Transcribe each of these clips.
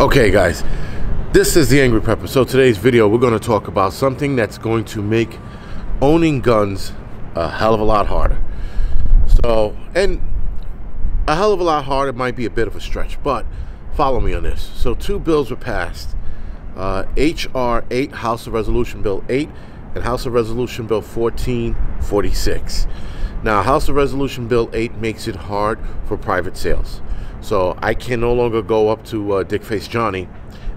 Okay guys, this is the Angryprepper. So today's video we're going to talk about something that's going to make owning guns a hell of a lot harder. And a hell of a lot harder might be a bit of a stretch, but follow me on this. So two bills were passed, HR 8, House of Resolution Bill 8, and House of Resolution Bill 1446. Now House of Resolution Bill 8 makes it hard for private sales. So I can no longer go up to Dickface Johnny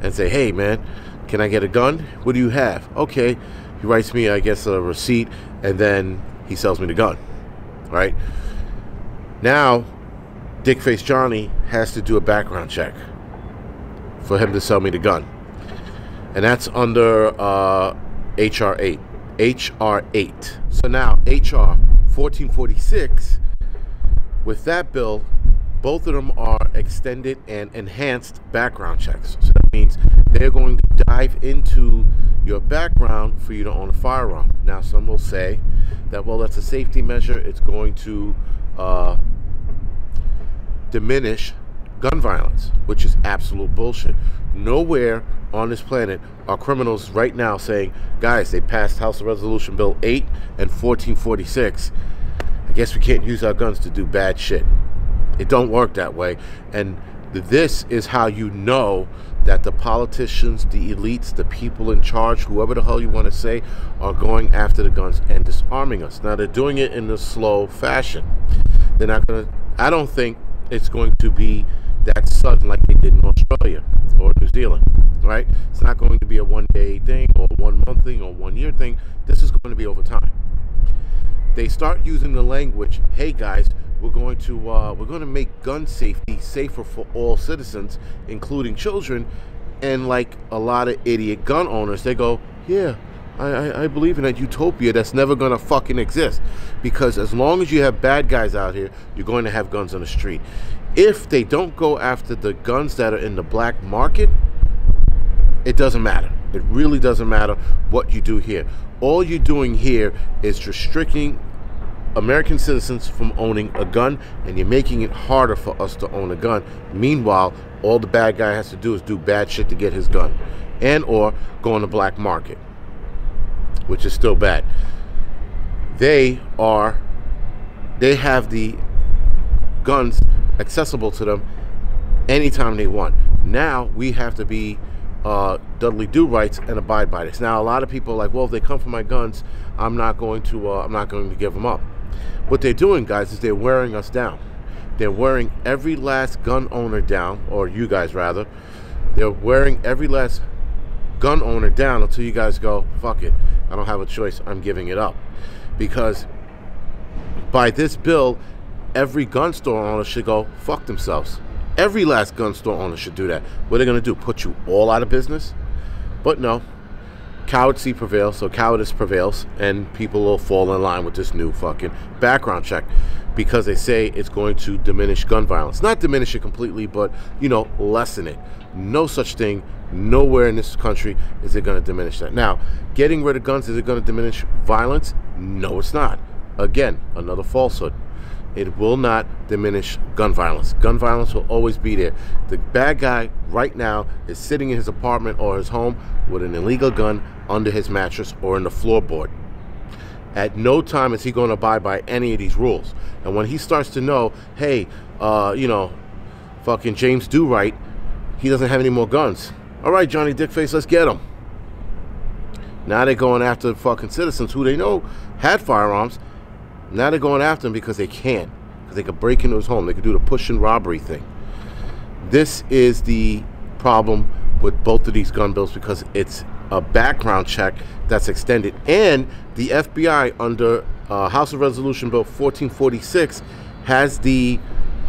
and say, hey man, can I get a gun? What do you have? Okay. He writes me, I guess, a receipt, and then he sells me the gun. Right? Now, Dickface Johnny has to do a background check for him to sell me the gun. And that's under HR 8. HR 8. So now, HR 1446, with that bill, both of them are extended and enhanced background checks. So that means they're going to dive into your background for you to own a firearm. Now, some will say that, well, that's a safety measure. It's going to diminish gun violence, which is absolute bullshit. Nowhere on this planet are criminals right now saying, guys, they passed House of Resolution Bill 8 and 1446. I guess we can't use our guns to do bad shit. It don't work that way. And this is how you know that the politicians, the elites, the people in charge, whoever the hell you want to say, are going after the guns and disarming us. Now, they're doing it in a slow fashion. They're not going to, I don't think it's going to be that sudden like they did in Australia or New Zealand, right? It's not going to be a one-day thing or a one-month thing or one-year thing. This is going to be over time. They start using the language, hey guys, we're going to make gun safety safer for all citizens, including children. And like a lot of idiot gun owners, they go, yeah, I believe in that utopia that's never going to fucking exist. Because as long as you have bad guys out here, you're going to have guns on the street. If they don't go after the guns that are in the black market, it doesn't matter. It really doesn't matter what you do here. All you're doing here is restricting American citizens from owning a gun, and you're making it harder for us to own a gun. Meanwhile, all the bad guy has to do is do bad shit to get his gun, and or go on the black market, which is still bad. They have the guns accessible to them anytime they want. Now we have to be Dudley Do Rights and abide by this. Now a lot of people are like, well, if they come for my guns, I'm not going to give them up. What they're doing, guys, is they're wearing us down. They're wearing every last gun owner down, or you guys rather. They're wearing every last gun owner down until you guys go, fuck it, I don't have a choice, I'm giving it up. Because by this bill, every gun store owner should go fuck themselves. Every last gun store owner should do that. What are they going to do? Put you all out of business? But no. Cowardice prevails, so cowardice prevails, and people will fall in line with this new fucking background check because they say it's going to diminish gun violence. Not diminish it completely, but, you know, lessen it. No such thing. Nowhere in this country is it going to diminish that. Now, getting rid of guns, is it going to diminish violence? No, it's not. Again, another falsehood. It will not diminish gun violence. Gun violence will always be there. The bad guy right now is sitting in his apartment or his home with an illegal gun under his mattress or in the floorboard. At no time is he going to abide by any of these rules. And when he starts to know, hey, you know, fucking James Do Right, he doesn't have any more guns. All right, Johnny Dickface, let's get him. Now they're going after fucking citizens who they know had firearms. Now they're going after him because they can. Because they could break into his home. They could do the push and robbery thing. This is the problem with both of these gun bills, because it's a background check that's extended. And the FBI under House of Resolution Bill 1446 has the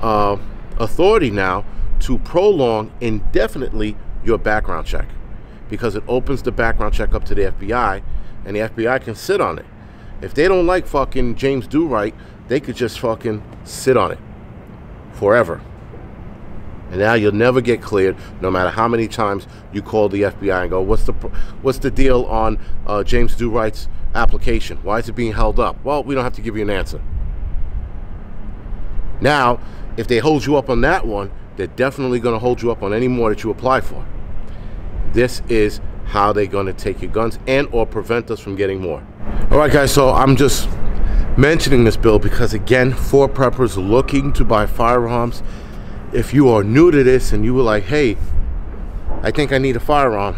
authority now to prolong indefinitely your background check. Because it opens the background check up to the FBI, and the FBI can sit on it. If they don't like fucking James Do Right, they could just fucking sit on it forever. And now you'll never get cleared, no matter how many times you call the FBI and go, what's the deal on James Do Right's application? Why is it being held up? Well, we don't have to give you an answer. Now, if they hold you up on that one, they're definitely going to hold you up on any more that you apply for. This is how they're going to take your guns and or prevent us from getting more. All right, guys, so I'm just mentioning this bill because, again, for preppers looking to buy firearms, if you are new to this and you were like, hey, I think I need a firearm,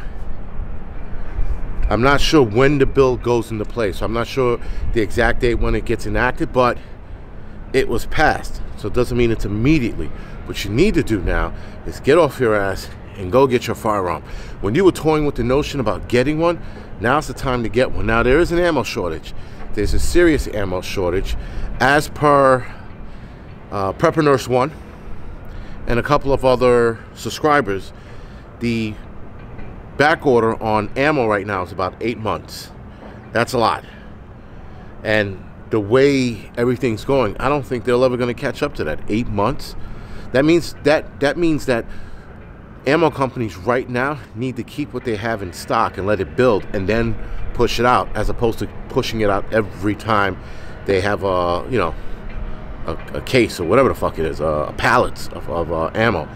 I'm not sure when the bill goes into place. So I'm not sure the exact date when it gets enacted, but it was passed. So it doesn't mean it's immediately. What you need to do now is get off your ass and go get your firearm. When you were toying with the notion about getting one, now's the time to get one. Now, there is an ammo shortage. There's a serious ammo shortage. As per Prepper Nurse 1 and a couple of other subscribers, the back order on ammo right now is about 8 months. That's a lot. And the way everything's going, I don't think they're ever going to catch up to that. 8 months. That means that ammo companies right now need to keep what they have in stock and let it build and then push it out, as opposed to pushing it out every time they have a case or whatever the fuck it is, pallets of ammo.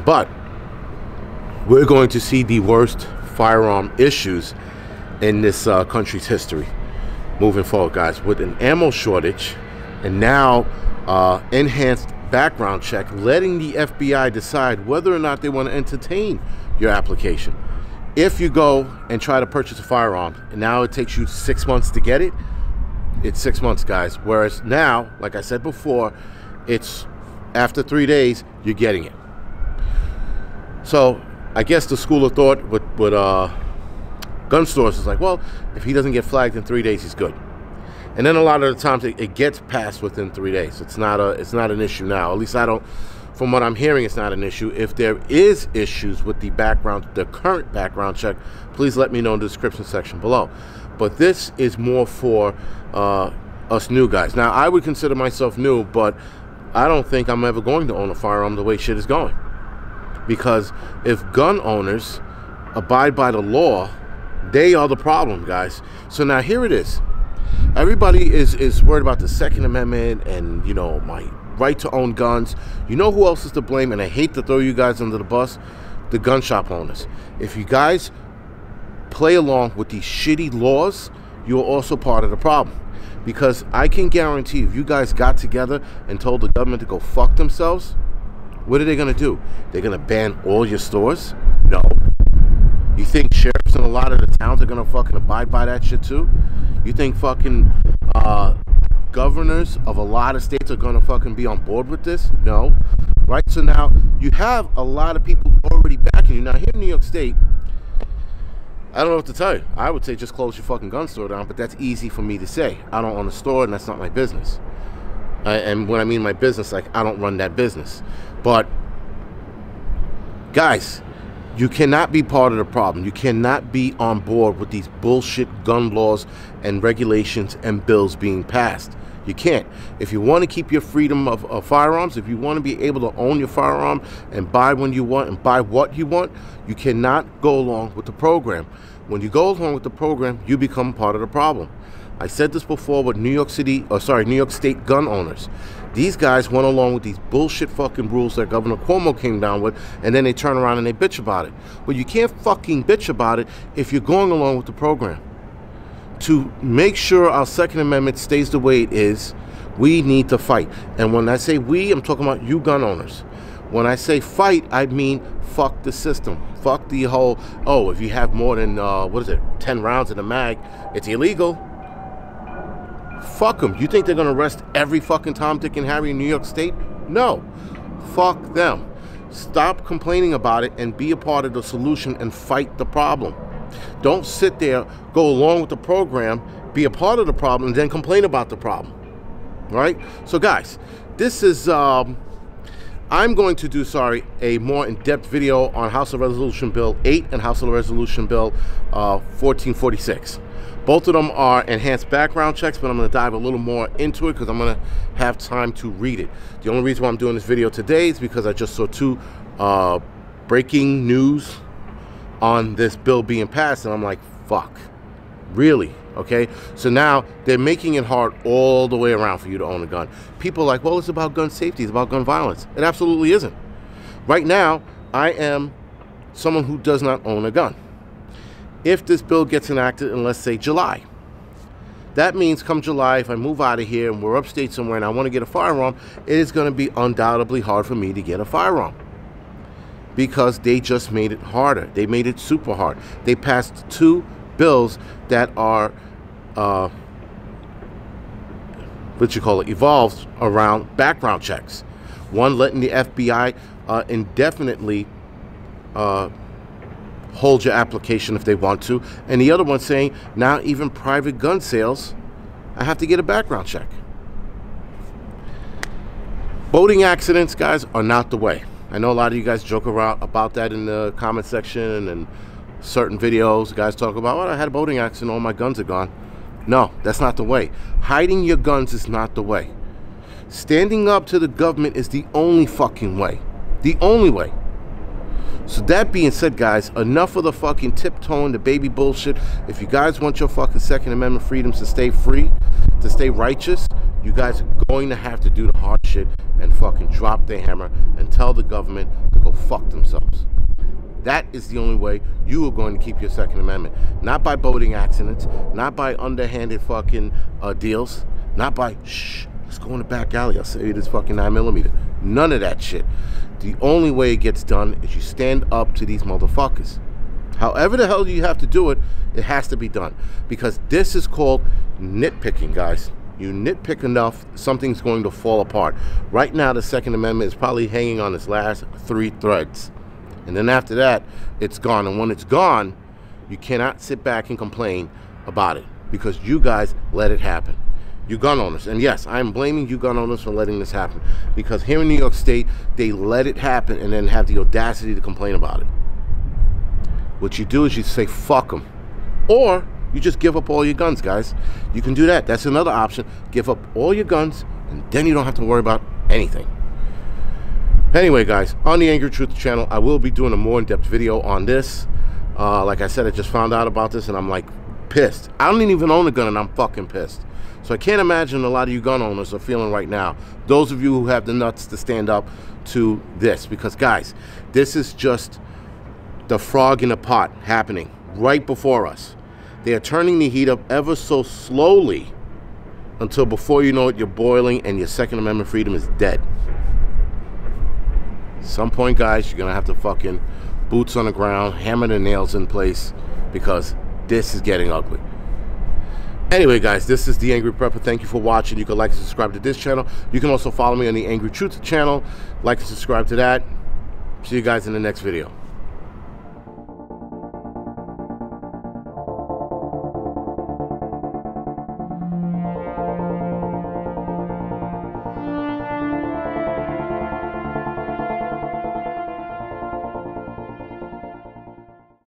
But we're going to see the worst firearm issues in this country's history moving forward, guys, with an ammo shortage and now enhanced background check, letting the FBI decide whether or not they want to entertain your application. If you go and try to purchase a firearm and now it takes you 6 months to get it, it's 6 months, guys. Whereas now, like I said before, it's after 3 days, you're getting it. So I guess the school of thought with gun stores is like, well, if he doesn't get flagged in 3 days, he's good. And then a lot of the times it gets passed within 3 days. It's not an issue now. At least I don't, from what I'm hearing, it's not an issue. If there is issues with the current background check, please let me know in the description section below. But this is more for us new guys. Now, I would consider myself new, but I don't think I'm ever going to own a firearm the way shit is going. Because if gun owners abide by the law, they are the problem, guys. So now here it is. Everybody is worried about the Second Amendment and, you know, my right to own guns. You know who else is to blame? And I hate to throw you guys under the bus. The gun shop owners. If you guys play along with these shitty laws, you're also part of the problem. Because I can guarantee if you guys got together and told the government to go fuck themselves, what are they going to do? They're going to ban all your stores? No. You think sheriffs in a lot of the towns are going to fucking abide by that shit too? You think fucking governors of a lot of states are going to fucking be on board with this? No. Right? So now you have a lot of people already backing you. Now here in New York State, I don't know what to tell you. I would say just close your fucking gun store down, but that's easy for me to say. I don't own a store and that's not my business. And when I mean my business, like, I don't run that business. But guys, you cannot be part of the problem. You cannot be on board with these bullshit gun laws and regulations and bills being passed. You can't. If you want to keep your freedom of firearms, if you want to be able to own your firearm and buy when you want and buy what you want, you cannot go along with the program. When you go along with the program, you become part of the problem. I said this before with New York State gun owners. These guys went along with these bullshit fucking rules that Governor Cuomo came down with, and then they turn around and they bitch about it. Well, you can't fucking bitch about it if you're going along with the program. To make sure our Second Amendment stays the way it is, we need to fight. And when I say we, I'm talking about you gun owners. When I say fight, I mean fuck the system. Fuck the whole, oh, if you have more than, 10 rounds in a mag, it's illegal. Fuck them. You think they're going to arrest every fucking Tom, Dick, and Harry in New York State? No. Fuck them. Stop complaining about it and be a part of the solution and fight the problem. Don't sit there, go along with the program, be a part of the problem, and then complain about the problem. Right? So, guys, this is, I'm going to do, a more in-depth video on House of Resolution Bill 8 and House of Resolution Bill 1446. Both of them are enhanced background checks, but I'm going to dive a little more into it because I'm going to have time to read it. The only reason why I'm doing this video today is because I just saw two breaking news on this bill being passed, and I'm like, fuck. Really? Okay? So now they're making it hard all the way around for you to own a gun. People are like, well, it's about gun safety. It's about gun violence. It absolutely isn't. Right now, I am someone who does not own a gun. If this bill gets enacted in, let's say, July, that means come July, if I move out of here and we're upstate somewhere and I want to get a firearm, it is going to be undoubtedly hard for me to get a firearm. Because they just made it harder. They made it super hard. They passed 2 bills that are, evolved around background checks. One letting the FBI indefinitely hold your application if they want to, and the other one saying now even private gun sales, I have to get a background check. Boating accidents, guys, are not the way. I know a lot of you guys joke around about that in the comment section and certain videos. Guys talk about, well, I had a boating accident, all my guns are gone. No, that's not the way. Hiding your guns is not the way. Standing up to the government is the only fucking way. The only way. So that being said, guys, enough of the fucking tiptoeing, the baby bullshit. If you guys want your fucking Second Amendment freedoms to stay free, to stay righteous, you guys are going to have to do the hard shit and fucking drop the hammer and tell the government to go fuck themselves. That is the only way you are going to keep your Second Amendment. Not by boating accidents, not by underhanded fucking deals, not by, shh, let's go in the back alley, I'll save you this fucking 9mm. None of that shit. The only way it gets done is you stand up to these motherfuckers. However the hell you have to do it, it has to be done. Because this is called nitpicking, guys. You nitpick enough, something's going to fall apart. Right now, the Second Amendment is probably hanging on its last 3 threads. And then after that, it's gone. And when it's gone, you cannot sit back and complain about it. Because you guys let it happen. You gun owners. And yes, I'm blaming you gun owners for letting this happen. Because here in New York State, they let it happen and then have the audacity to complain about it. What you do is you say, fuck them. Or you just give up all your guns, guys. You can do that. That's another option. Give up all your guns, and then you don't have to worry about anything. Anyway, guys, on the Angry Truth channel, I will be doing a more in-depth video on this. Like I said, I just found out about this, and I'm like pissed. I don't even own a gun, and I'm fucking pissed. So I can't imagine a lot of you gun owners are feeling right now. Those of you who have the nuts to stand up to this. Because, guys, this is just the frog in the pot happening right before us. They are turning the heat up ever so slowly until before you know it, you're boiling and your Second Amendment freedom is dead. At some point, guys, you're going to have to fucking boots on the ground, hammer the nails in place, because this is getting ugly. Anyway, guys, this is the Angryprepper. Thank you for watching. You can like and subscribe to this channel. You can also follow me on the Angry Truth channel. Like and subscribe to that. See you guys in the next video.